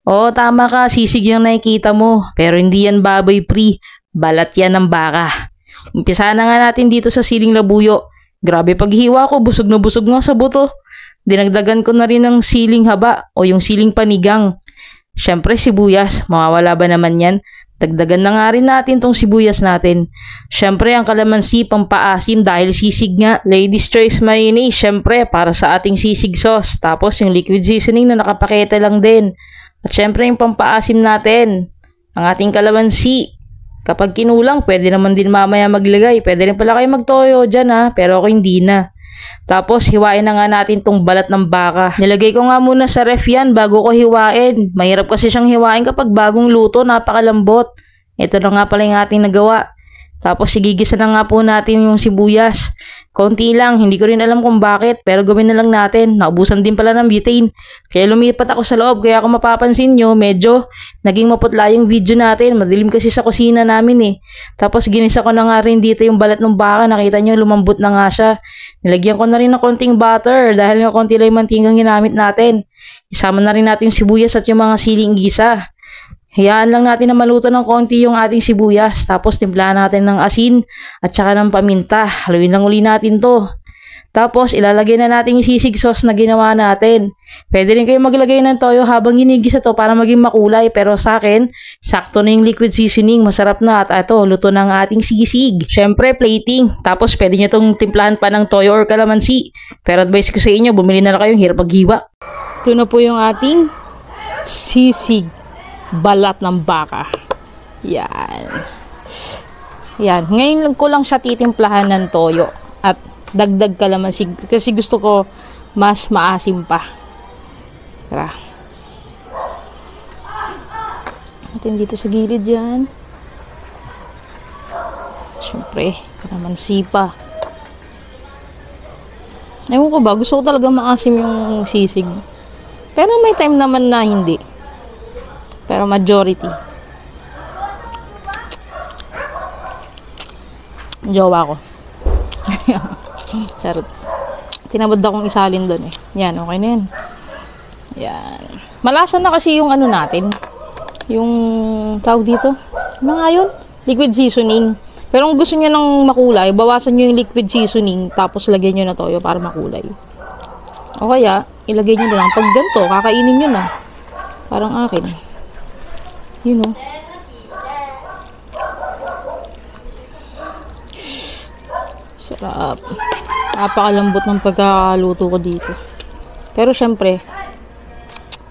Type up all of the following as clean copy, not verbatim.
Oo, tama ka, sisig yung nakikita mo. Pero hindi yan baboy pre, balat yan ng baka. Umpisa na nga natin dito sa siling labuyo. Grabe paghiwa ko, busog na busog nga sa buto. Dinagdagan ko na rin ng siling haba o yung siling panigang. Siyempre sibuyas, mawawala ba naman yan? Dagdagan na nga rin natin tong sibuyas natin. Siyempre ang kalamansi pampaasim dahil sisig nga. Ladies choice mayonnaise, siyempre para sa ating sisig sauce. Tapos yung liquid seasoning na nakapakete lang din. At siyempre yung pampaasim natin, ang ating kalamansi. Kapag kinulang, pwede naman din mamaya maglagay. Pwede rin pala kayo magtoyo dyan ha, pero ako hindi na. Tapos hiwain na nga natin tong balat ng baka. Nilagay ko nga muna sa ref yan bago ko hiwain. Mahirap kasi siyang hiwain kapag bagong luto, napakalambot. Ito na nga pala yung ating nagawa. Tapos igigisa na nga po natin yung sibuyas. Konti lang, hindi ko rin alam kung bakit, pero gawin na lang natin. Naubusan din pala ng butane. Kaya lumipat ako sa loob, kaya kung mapapansin nyo, medyo naging maputla yung video natin. Madilim kasi sa kusina namin eh. Tapos ginisa ko na nga rin dito yung balat ng baka. Nakita nyo, lumambot na nga siya. Nilagyan ko na rin ng konting butter dahil nga konti lang yung mantigang ginamit natin. Isama na rin natin yung sibuyas at yung mga siling gisa. Hayaan lang natin na maluto ng konti yung ating sibuyas. Tapos timplahan natin ng asin at saka ng paminta. Haluin lang uli natin to. Tapos ilalagay na natin yung sisig sauce na ginawa natin. Pwede rin kayo maglagay ng toyo habang ginigisa to para maging makulay. Pero sa akin, sakto na yung liquid seasoning. Masarap na at ito, luto na ang ating sisig. Syempre, plating. Tapos pwede nyo itong timplahan pa ng toyo or kalamansi. Pero advice ko sa inyo, bumili na lang kayong hirap paghiwa. Ito na po yung ating sisig. Balat ng baka. Yan. Yan. Ngayon ko lang siya titimplahan ng toyo. At dagdag kalamansi. Kasi gusto ko mas maasim pa. Tara. Natin dito sa gilid yan. Siyempre, kalamansi pa. Ewan ko ba, gusto ko talaga maasim yung sisig. Pero may time naman na hindi. Pero majority. Jowa ko. Charot. Tinabad akong isalin doon eh. Yan, okay na yan. Yan. Malasa na kasi yung ano natin. Yung tawag dito. Ano nga yun? Liquid seasoning. Pero kung gusto niyo ng makulay, bawasan niyo yung liquid seasoning tapos lagyan niyo na toyo para makulay. O kaya, ilagay niyo na lang. Pag ganito, kakainin niyo na. Parang akin. You know. Sarap. Napakalambot ng pagkakaluto ko dito. Pero syempre,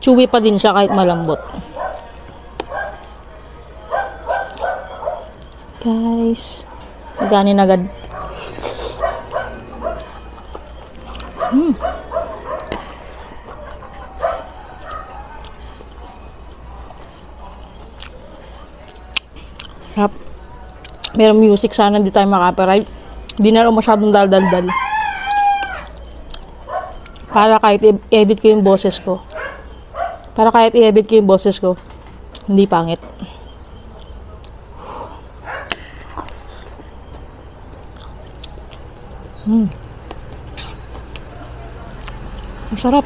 chewy pa din siya kahit malambot. Guys, ganin agad. Sarap. Merong music, sana hindi tayo makapiright. Hindi na rin masyadong dal-dal-dal. Para kahit i-edit ko yung boses ko. Hindi pangit. Ang sarap.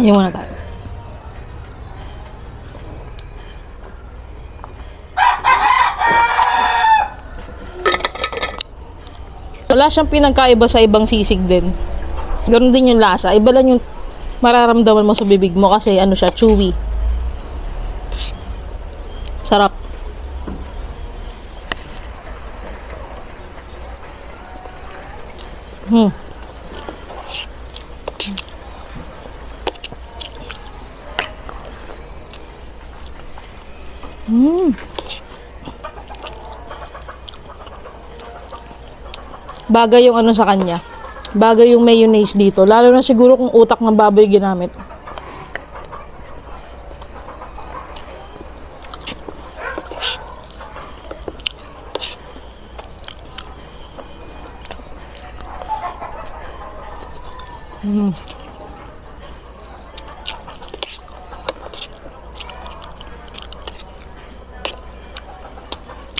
Yan muna tayo. Wala siyang pinagkaiba sa ibang sisig din. Ganun din yung lasa. Iba lang yung mararamdaman mo sa bibig mo kasi ano siya, chewy. Sarap. Bagay yung ano sa kanya. Bagay yung mayonnaise dito. Lalo na siguro kung utak ng baboy ginamit.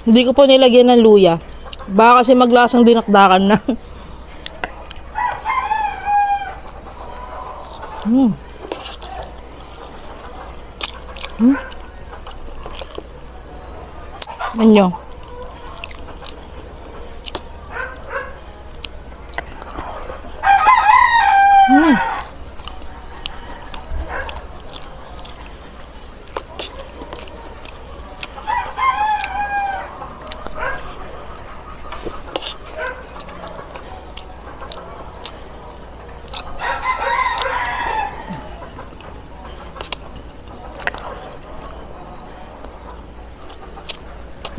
Hindi ko po nilagyan ng luya. Baka kasi maglasang dinakdakan na. Anyo.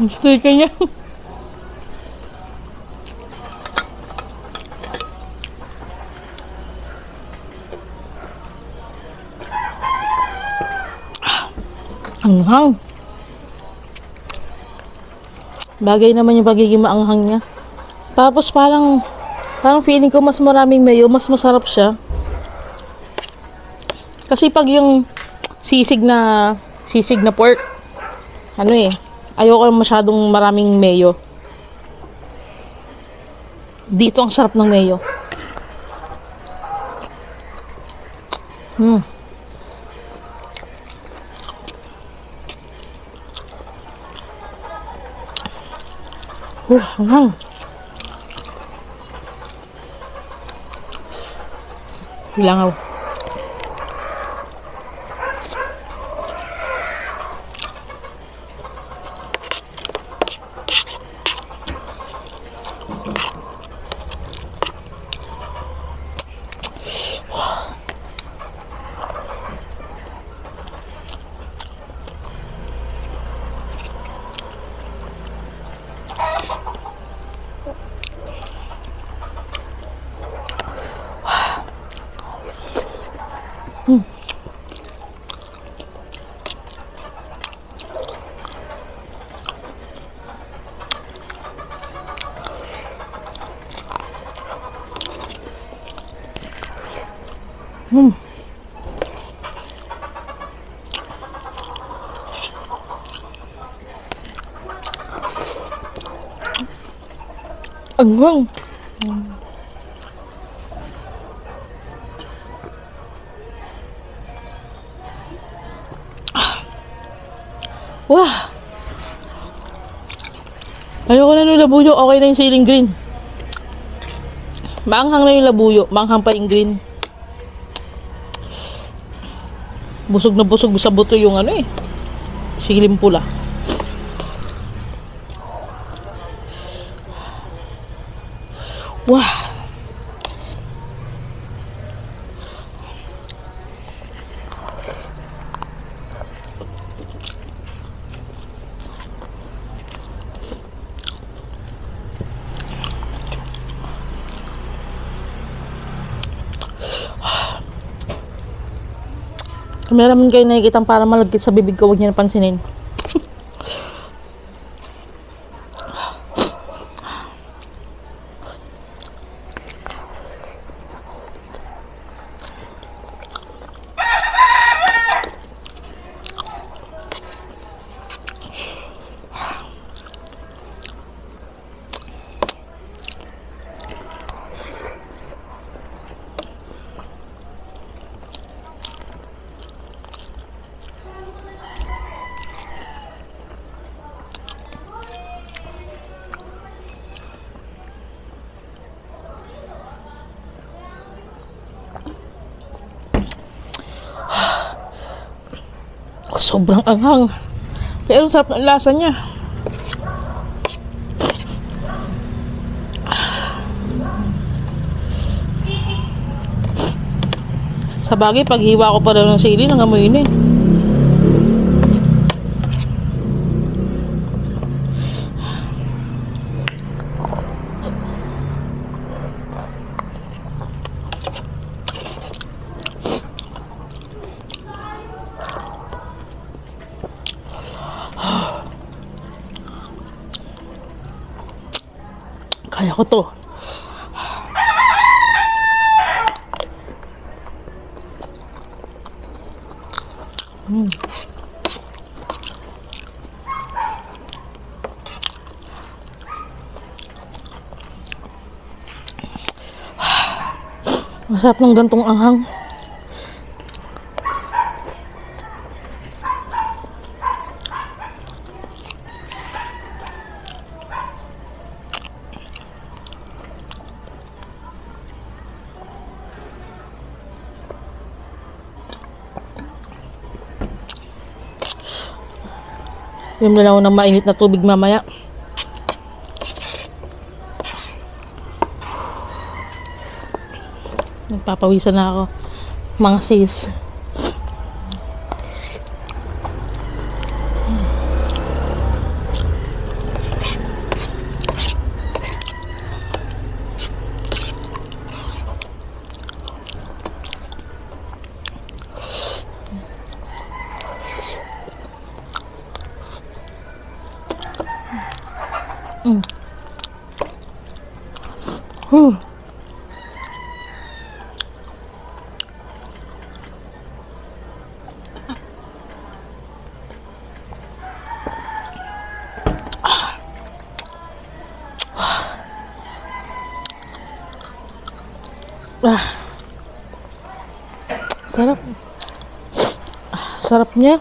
Gusto ka niya. Anghang. Bagay naman yung pagiging maanghang niya. Tapos parang feeling ko mas maraming mayo, mas masarap siya. Kasi pag yung sisig na pork, ano eh, ayoko masyadong maraming mayo. Dito ang sarap ng mayo. Hanghang. Langaw. Anghang. Wah. Ayoko na ng labuyo. Okay na yung siling green. Maanghang na yung labuyo. Maanghang pa yung green. Busog na busog sa buto yung ano eh. Siling pula. Wah. Meron kayo nakikitang para malagkit sa bibig ko, huwag niyo na pansinin. Sobrang anghang. Pero sarap ng lasa niya. Sa bagay, paghiwa ko pa daw ng sili, nangamoy na eh. Kaya ko to. Masarap ng gantong anghang. Inom na lang ako ng mainit na tubig mamaya. Nagpapawisan na ako. Mga sis. Sarap. Sarap niya.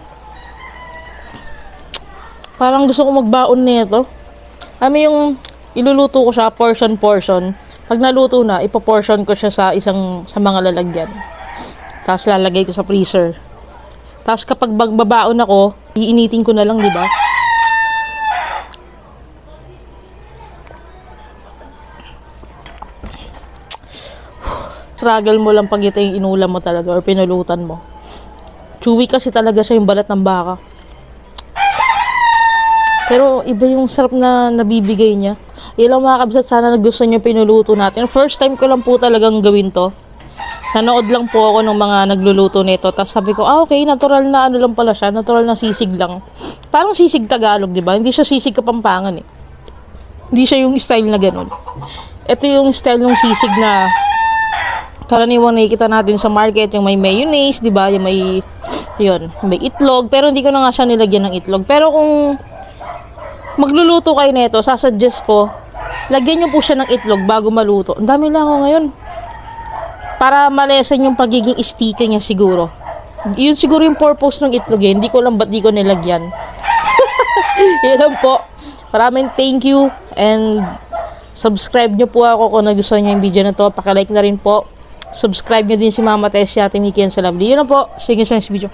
Parang gusto ko magbaon nito. Yung iluluto ko siya portion. Pag naluto na, ipo-portion ko siya sa mga lalagyan. Tapos lalagay ko sa freezer. Tapos kapag magbabaon ako, iinitin ko na lang, di ba? Struggle mo lang pag ito yung inulam mo talaga or pinulutan mo. Chewy kasi talaga siya yung balat ng baka. Pero iba yung sarap na nabibigay niya. Ilang mga kabsat, sana nagustuhan niyo pinuluto natin. First time ko lang po talagang gawin to. Nanood lang po ako ng mga nagluluto nito. Tapos sabi ko, okay, natural na ano lang pala siya. Natural na sisig lang. Parang sisig Tagalog, di ba? Hindi siya sisig Kapampangan eh. Hindi siya yung style na ganun. Ito yung style ng sisig na karaniwang nakikita natin sa market, yung may mayonnaise, di ba? Yung may itlog. Pero hindi ko na nga siya nilagyan ng itlog. Pero kung magluluto kayo nito, sasuggest ko, lagyan nyo po siya ng itlog bago maluto. Ang dami lang ako ngayon. Para malesen yung pagiging sticky niya siguro. Yun siguro yung purpose ng itlog eh. Hindi ko lang ba't di ko nilagyan. Yan lang po. Maraming thank you. And subscribe nyo po ako kung nagustuhan nyo yung video na to. Pakilike na rin po. Subscribe nyo din si Mama Tessie, Ate Mickey, and sa Lovely. Yun na po. Sige sa next video.